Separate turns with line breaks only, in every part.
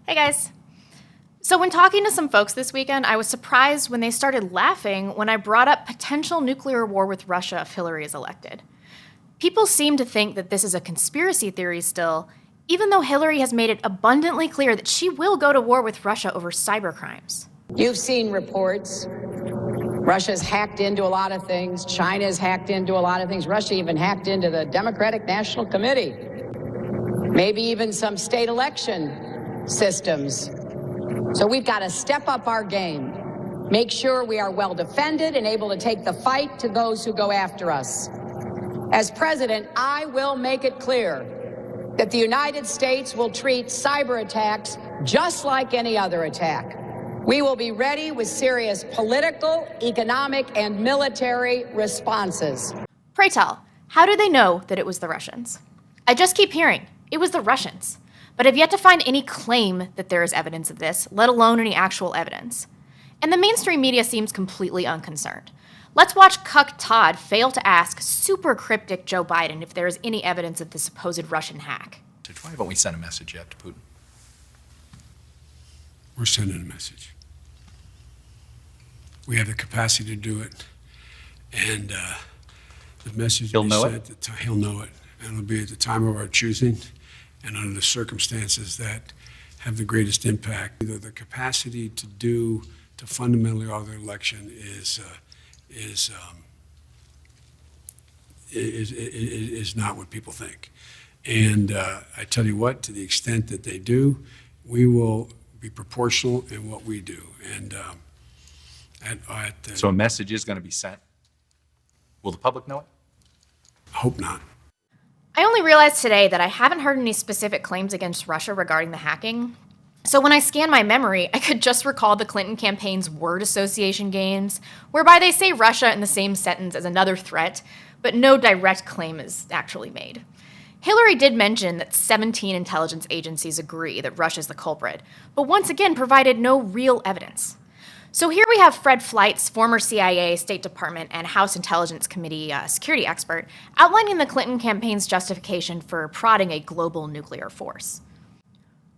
Hey guys. So when talking to some folks this weekend, I was surprised when they started laughing when I brought up potential nuclear war with Russia if Hillary is elected. People seem to think that this is a conspiracy theory still, even though Hillary has made it abundantly clear that she will go to war with Russia over cybercrimes.
You've seen reports. Russia's hacked into a lot of things. China's hacked into a lot of things. Russia even hacked into the Democratic National Committee. Maybe even some state election systems. So we've got to step up our game, make sure we are well defended and able to take the fight to those who go after us. As president, I will make it clear that the United States will treat cyber attacks just like any other attack. We will be ready with serious political, economic, and military responses.
Pray tell, how do they know that it was the Russians? I just keep hearing, it was the Russians, but I've yet to find any claim that there is evidence of this, let alone any actual evidence. And the mainstream media seems completely unconcerned. Let's watch Cuck Todd fail to ask super cryptic Joe Biden if there is any evidence of the supposed Russian hack.
Why haven't we sent a message yet to Putin?
We're sending a message. We have the capacity to do it, and the message
He'll know
it. He'll know it, and it'll be at the time of our choosing, and under the circumstances that have the greatest impact. The capacity to fundamentally alter the election is not what people think. And I tell you what, to the extent that they do, we will be proportional in what we do. And
so a message is going to be sent. Will the public know it?
I hope not.
I only realized today that I haven't heard any specific claims against Russia regarding the hacking. So when I scan my memory, I could just recall the Clinton campaign's word association games, whereby they say Russia in the same sentence as another threat, but no direct claim is actually made. Hillary did mention that 17 intelligence agencies agree that Russia's the culprit, but once again provided no real evidence. So here we have Fred Fleitz, former CIA, State Department, and House Intelligence Committee security expert, outlining the Clinton campaign's justification for prodding a global nuclear force.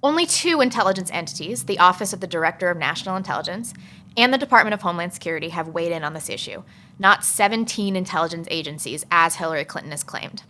Only two intelligence entities, the Office of the Director of National Intelligence and the Department of Homeland Security, have weighed in on this issue, not 17 intelligence agencies, as Hillary Clinton has claimed.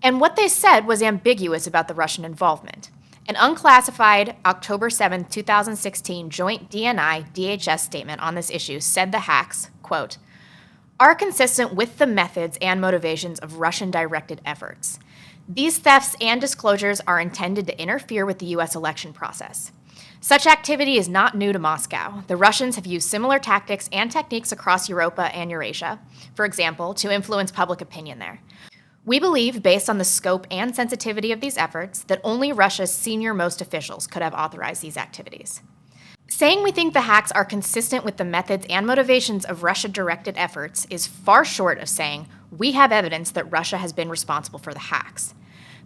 And what they said was ambiguous about the Russian involvement. An unclassified October 7, 2016 joint DNI-DHS statement on this issue said the hacks, quote, are consistent with the methods and motivations of Russian-directed efforts. These thefts and disclosures are intended to interfere with the U.S. election process. Such activity is not new to Moscow. The Russians have used similar tactics and techniques across Europa and Eurasia, for example, to influence public opinion there. We believe, based on the scope and sensitivity of these efforts, that only Russia's senior-most officials could have authorized these activities. Saying we think the hacks are consistent with the methods and motivations of Russia-directed efforts is far short of saying we have evidence that Russia has been responsible for the hacks.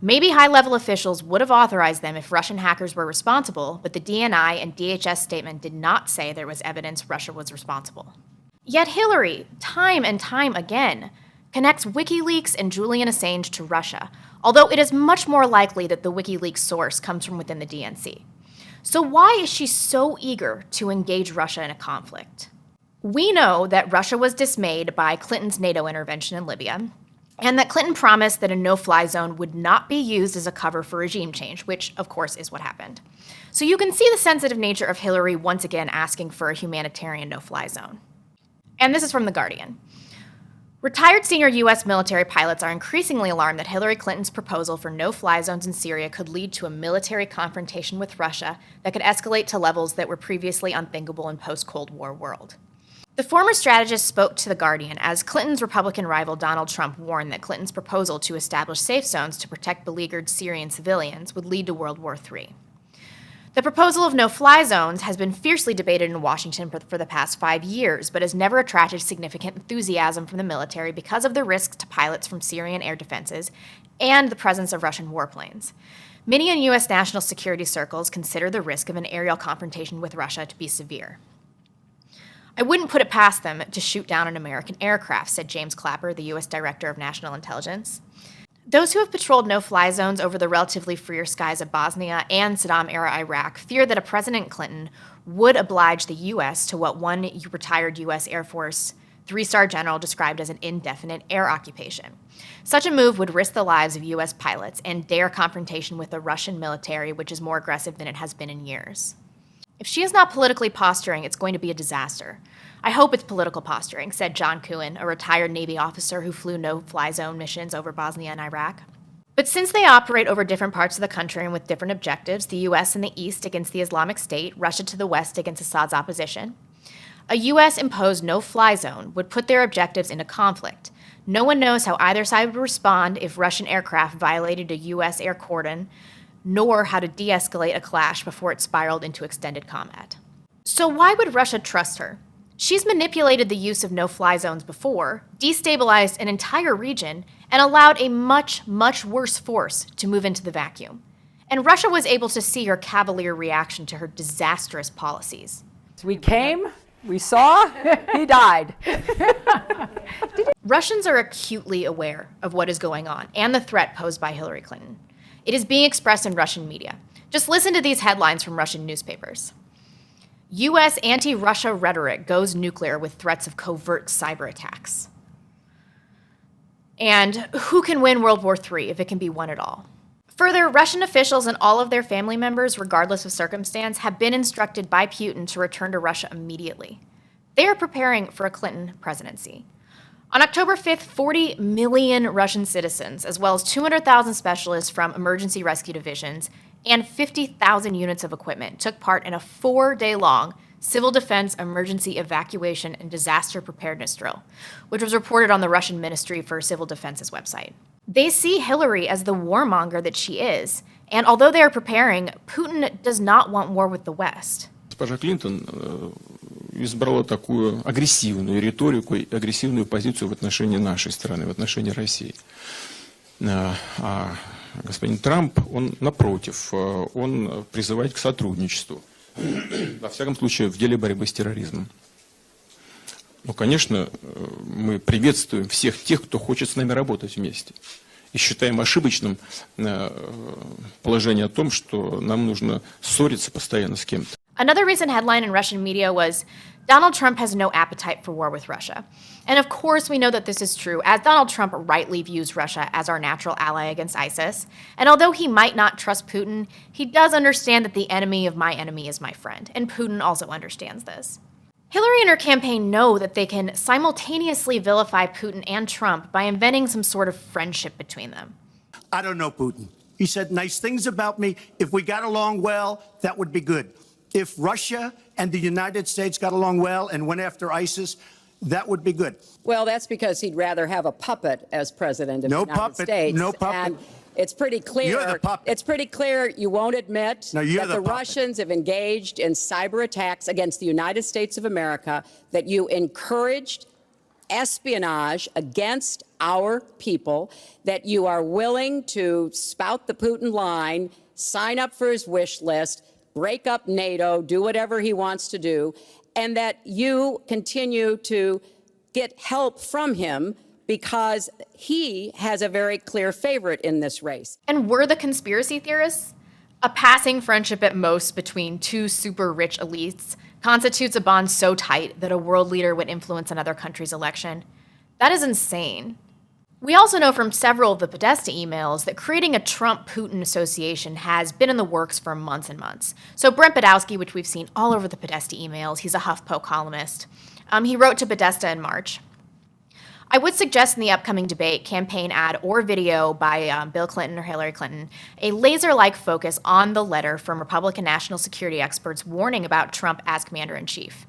Maybe high-level officials would have authorized them if Russian hackers were responsible, but the DNI and DHS statement did not say there was evidence Russia was responsible. Yet Hillary, time and time again, connects WikiLeaks and Julian Assange to Russia, although it is much more likely that the WikiLeaks source comes from within the DNC. So why is she so eager to engage Russia in a conflict? We know that Russia was dismayed by Clinton's NATO intervention in Libya, and that Clinton promised that a no-fly zone would not be used as a cover for regime change, which, of course, is what happened. So you can see the sensitive nature of Hillary once again asking for a humanitarian no-fly zone. And this is from The Guardian. Retired senior U.S. military pilots are increasingly alarmed that Hillary Clinton's proposal for no-fly zones in Syria could lead to a military confrontation with Russia that could escalate to levels that were previously unthinkable in post-Cold War world. The former strategist spoke to The Guardian as Clinton's Republican rival Donald Trump warned that Clinton's proposal to establish safe zones to protect beleaguered Syrian civilians would lead to World War III. The proposal of no-fly zones has been fiercely debated in Washington for the past 5 years, but has never attracted significant enthusiasm from the military because of the risks to pilots from Syrian air defenses and the presence of Russian warplanes. Many in U.S. national security circles consider the risk of an aerial confrontation with Russia to be severe. I wouldn't put it past them to shoot down an American aircraft, said James Clapper, the U.S. Director of National Intelligence. Those who have patrolled no-fly zones over the relatively freer skies of Bosnia and Saddam-era Iraq fear that a President Clinton would oblige the U.S. to what one retired U.S. Air Force three-star general described as an indefinite air occupation. Such a move would risk the lives of U.S. pilots and dare confrontation with the Russian military, which is more aggressive than it has been in years. If she is not politically posturing, it's going to be a disaster. I hope it's political posturing, said John Kuhn, a retired Navy officer who flew no-fly zone missions over Bosnia and Iraq. But since they operate over different parts of the country and with different objectives, the U.S. in the east against the Islamic State, Russia to the west against Assad's opposition, a U.S.-imposed no-fly zone would put their objectives into conflict. No one knows how either side would respond if Russian aircraft violated a U.S. air cordon, nor how to de-escalate a clash before it spiraled into extended combat. So why would Russia trust her? She's manipulated the use of no-fly zones before, destabilized an entire region, and allowed a much, much worse force to move into the vacuum. And Russia was able to see her cavalier reaction to her disastrous policies.
We came, we saw, he died.
Russians are acutely aware of what is going on and the threat posed by Hillary Clinton. It is being expressed in Russian media. Just listen to these headlines from Russian newspapers. U.S. anti-Russia rhetoric goes nuclear with threats of covert cyber attacks. And who can win World War III if it can be won at all? Further, Russian officials and all of their family members, regardless of circumstance, have been instructed by Putin to return to Russia immediately. They are preparing for a Clinton presidency. On October 5th, 40 million Russian citizens, as well as 200,000 specialists from emergency rescue divisions, and 50,000 units of equipment took part in a 4-day-long civil defense emergency evacuation and disaster preparedness drill, which was reported on the Russian Ministry for Civil Defense's website. They see Hillary as the warmonger that she is, and although they are preparing, Putin does not want war with the West.
Госпожа Клинтон избрала такую агрессивную риторику и агрессивную позицию в отношении нашей страны, в отношении России. А господин Трамп, он напротив, он призывает к сотрудничеству, во всяком случае, в деле борьбы с терроризмом. Ну, конечно, мы приветствуем всех тех, кто хочет с нами работать вместе. И считаем ошибочным положение о том, что нам нужно ссориться постоянно с кем-то.
Another recent headline in Russian media was, Donald Trump has no appetite for war with Russia. And of course we know that this is true, as Donald Trump rightly views Russia as our natural ally against ISIS. And although he might not trust Putin, he does understand that the enemy of my enemy is my friend. And Putin also understands this. Hillary and her campaign know that they can simultaneously vilify Putin and Trump by inventing some sort of friendship between them.
I don't know Putin. He said nice things about me. If we got along well, that would be good. If Russia and the United States got along well and went after ISIS, that would be good.
Well, that's because he'd rather have a puppet as president of the United States.
No puppet.
And it's pretty clear.
You're the puppet.
It's pretty clear you won't admit
No, you're
that
the
the
puppet.
Russians have engaged in cyber attacks against the United States of America, that you encouraged espionage against our people, that you are willing to spout the Putin line, sign up for his wish list, break up NATO, do whatever he wants to do, and that you continue to get help from him because he has a very clear favorite in this race.
And we're the conspiracy theorists? A passing friendship at most between two super rich elites constitutes a bond so tight that a world leader would influence another country's election. That is insane. We also know from several of the Podesta emails that creating a Trump-Putin association has been in the works for months and months. So Brent Badowski, which we've seen all over the Podesta emails, he's a HuffPo columnist, he wrote to Podesta in March. I would suggest in the upcoming debate, campaign ad, or video by Bill Clinton or Hillary Clinton, a laser-like focus on the letter from Republican national security experts warning about Trump as commander-in-chief.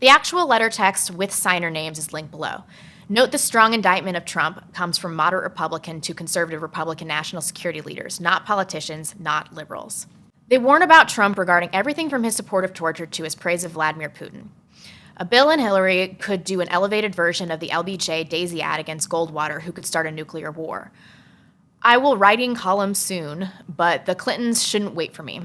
The actual letter text with signer names is linked below. Note the strong indictment of Trump comes from moderate Republican to conservative Republican national security leaders, not politicians, not liberals. They warn about Trump regarding everything from his support of torture to his praise of Vladimir Putin. Bill and Hillary could do an elevated version of the LBJ Daisy ad against Goldwater, who could start a nuclear war. I will write in columns soon, but the Clintons shouldn't wait for me.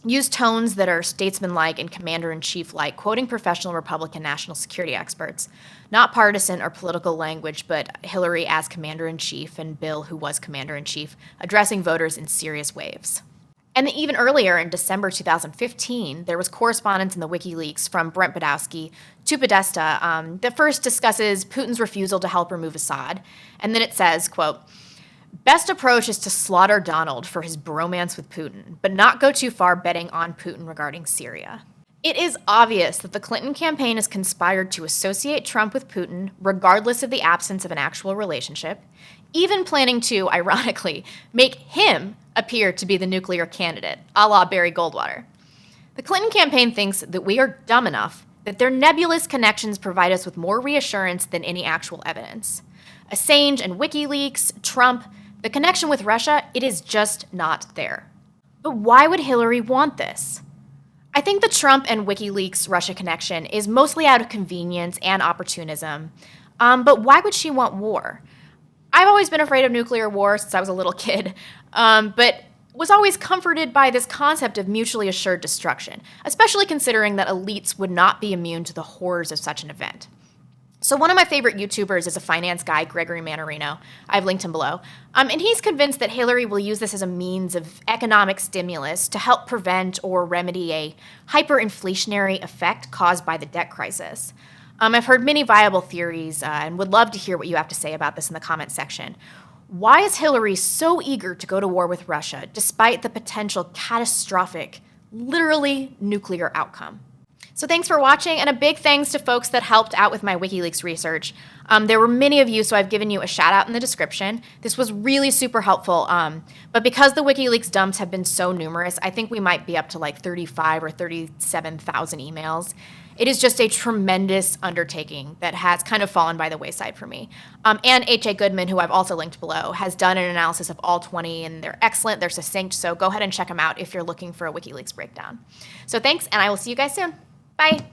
used tones that are statesmanlike and commander-in-chief-like, quoting professional Republican national security experts. Not partisan or political language, but Hillary as commander-in-chief and Bill, who was commander-in-chief, addressing voters in serious waves. And then even earlier, in December 2015, there was correspondence in the WikiLeaks from Brent Badowski to Podesta that first discusses Putin's refusal to help remove Assad. And then it says, quote, "Best approach is to slaughter Donald for his bromance with Putin, but not go too far betting on Putin regarding Syria." It is obvious that the Clinton campaign has conspired to associate Trump with Putin, regardless of the absence of an actual relationship, even planning to, ironically, make him appear to be the nuclear candidate, a la Barry Goldwater. The Clinton campaign thinks that we are dumb enough that their nebulous connections provide us with more reassurance than any actual evidence. Assange and WikiLeaks, Trump, the connection with Russia, it is just not there. But why would Hillary want this? I think the Trump and WikiLeaks Russia connection is mostly out of convenience and opportunism. But why would she want war? I've always been afraid of nuclear war since I was a little kid, but was always comforted by this concept of mutually assured destruction, especially considering that elites would not be immune to the horrors of such an event. So one of my favorite YouTubers is a finance guy, Gregory Mannarino. I've linked him below. And he's convinced that Hillary will use this as a means of economic stimulus to help prevent or remedy a hyperinflationary effect caused by the debt crisis. I've heard many viable theories and would love to hear what you have to say about this in the comment section. Why is Hillary so eager to go to war with Russia despite the potential catastrophic, literally nuclear outcome? So thanks for watching, and a big thanks to folks that helped out with my WikiLeaks research. There were many of you, so I've given you a shout out in the description. This was really super helpful, but because the WikiLeaks dumps have been so numerous, I think we might be up to like 35 or 37,000 emails. It is just a tremendous undertaking that has kind of fallen by the wayside for me. And H.A. Goodman, who I've also linked below, has done an analysis of all 20, and they're excellent, they're succinct, so go ahead and check them out if you're looking for a WikiLeaks breakdown. So thanks, and I will see you guys soon. Bye.